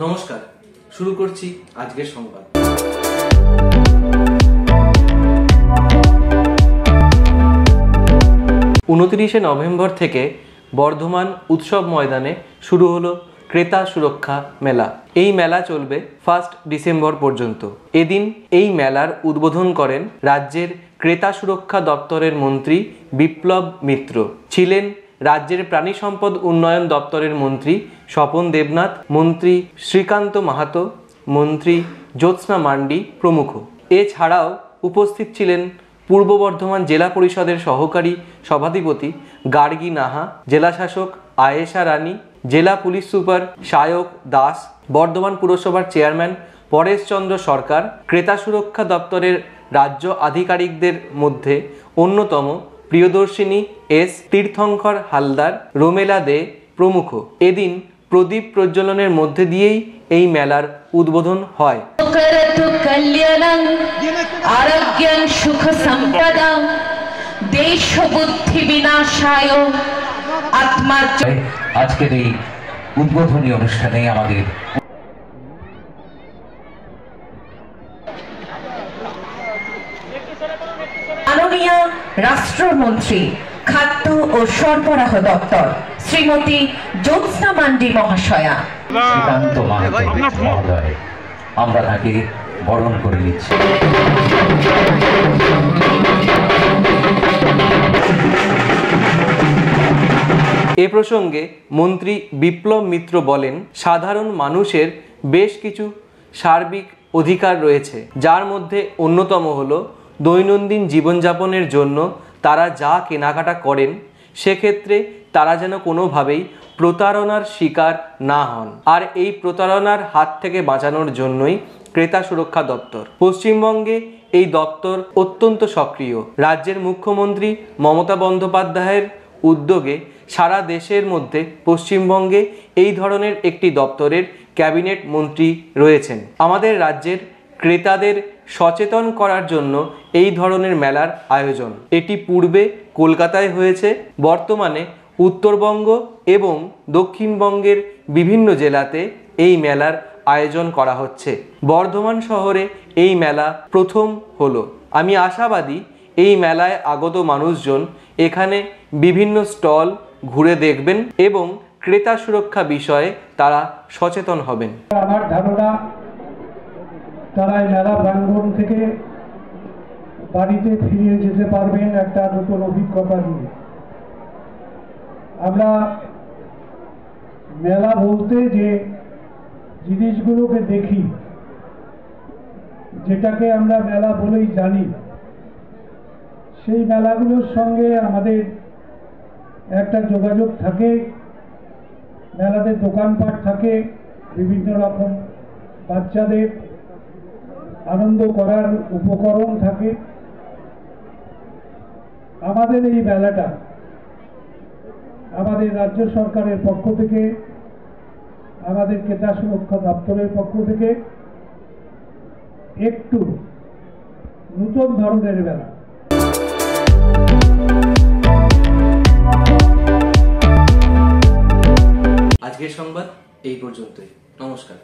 নমস্কার, শুরু করছি আজকের সংবাদ। 29শে নভেম্বর থেকে বর্ধমান উৎসব ময়দানে শুরু হলো ক্রেতা সুরক্ষা মেলা। এই মেলা চলবে 1 ডিসেম্বর পর্যন্ত। এদিন এই মেলার উদ্বোধন করেন রাজ্যের ক্রেতা সুরক্ষা দপ্তরের মন্ত্রী বিপ্লব মিত্র। ছিলেন রাজ্যের প্রাণী সম্পদ উন্নয়ন দপ্তরের মন্ত্রী স্বপন দেবনাথ, মন্ত্রী শ্রীকান্ত মাহাতো, মন্ত্রী জ্যোৎস্না মান্ডি প্রমুখ। এছাড়াও উপস্থিত ছিলেন পূর্ব বর্ধমান জেলা পরিষদের সহকারী সভাধিপতি গার্গী নাহা, জেলাশাসক আয়েশা রানী, জেলা পুলিশ সুপার সায়ক দাস, বর্ধমান পুরসভার চেয়ারম্যান পরেশচন্দ্র সরকার, ক্রেতা সুরক্ষা দপ্তরের রাজ্য আধিকারিকদের মধ্যে অন্যতম প্রিয়দর্শিনী এস, তীর্থঙ্কর হালদার, রোমেলা দে প্রমুখ। এদিন প্রদীপ প্রজ্বলনের মধ্যে দিয়েই এই মেলার উদ্বোধন হয়। আজকের এই উদ্বোধনী অনুষ্ঠানে আমাদের মাননীয় রাষ্ট্রমন্ত্রী খাদ্য ও সরবরাহ দপ্তর শ্রীমতী জ্যোৎস্না মান্ডি মহাশয়া, শ্রীকান্ত মহোদয়, আমরা তাকে বরণ করে নিচ্ছি। এ প্রসঙ্গে মন্ত্রী বিপ্লব মিত্র বলেন, সাধারণ মানুষের বেশ কিছু সার্বিক অধিকার রয়েছে, যার মধ্যে অন্যতম হলো দৈনন্দিন জীবনযাপনের জন্য তারা যা কেনাকাটা করেন সেক্ষেত্রে তারা যেন কোনোভাবেই প্রতারণার শিকার না হন। আর এই প্রতারণার হাত থেকে বাঁচানোর জন্যই ক্রেতা সুরক্ষা দপ্তর। পশ্চিমবঙ্গে এই দপ্তর অত্যন্ত সক্রিয়। রাজ্যের মুখ্যমন্ত্রী মমতা বন্দ্যোপাধ্যায়ের উদ্যোগে সারা দেশের মধ্যে পশ্চিমবঙ্গে এই ধরনের একটি দপ্তরের ক্যাবিনেট মন্ত্রী রয়েছেন। আমাদের রাজ্যের ক্রেতাদের সচেতন করার জন্য এই ধরনের মেলার আয়োজন। এটি পূর্বে কলকাতায় হয়েছে, বর্তমানে উত্তরবঙ্গ এবং দক্ষিণবঙ্গের বিভিন্ন জেলাতে এই মেলার আয়োজন করা হচ্ছে। বর্ধমান শহরে এই মেলা প্রথম হলো। আমি আশাবাদী এই মেলায় আগত মানুষজন এখানে বিভিন্ন স্টল ঘুরে দেখবেন এবং ক্রেতা সুরক্ষা বিষয়ে তারা সচেতন হবেন। আমার ধারণা তারা এই মেলা প্রাঙ্গণ থেকে বাড়িতে ফিরে যেতে পারবেন একটা নতুন অভিজ্ঞতা নিয়ে। আমরা মেলা বলতে যে জিনিসগুলোকে দেখি, যেটাকে আমরা মেলা বলেই জানি, সেই মেলাগুলোর সঙ্গে আমাদের একটা যোগাযোগ থাকে। মেলাতে দোকানপাট থাকে, বিভিন্ন রকম বাচ্চাদের আনন্দ করার উপকরণ থাকে। আমাদের এই মেলাটা আমাদের রাজ্য সরকারের পক্ষ থেকে, আমাদের ক্রেতা সুরক্ষা দপ্তরের পক্ষ থেকে একটু নতুন ধরনের মেলা। আজকের সংবাদ এই পর্যন্তই। নমস্কার।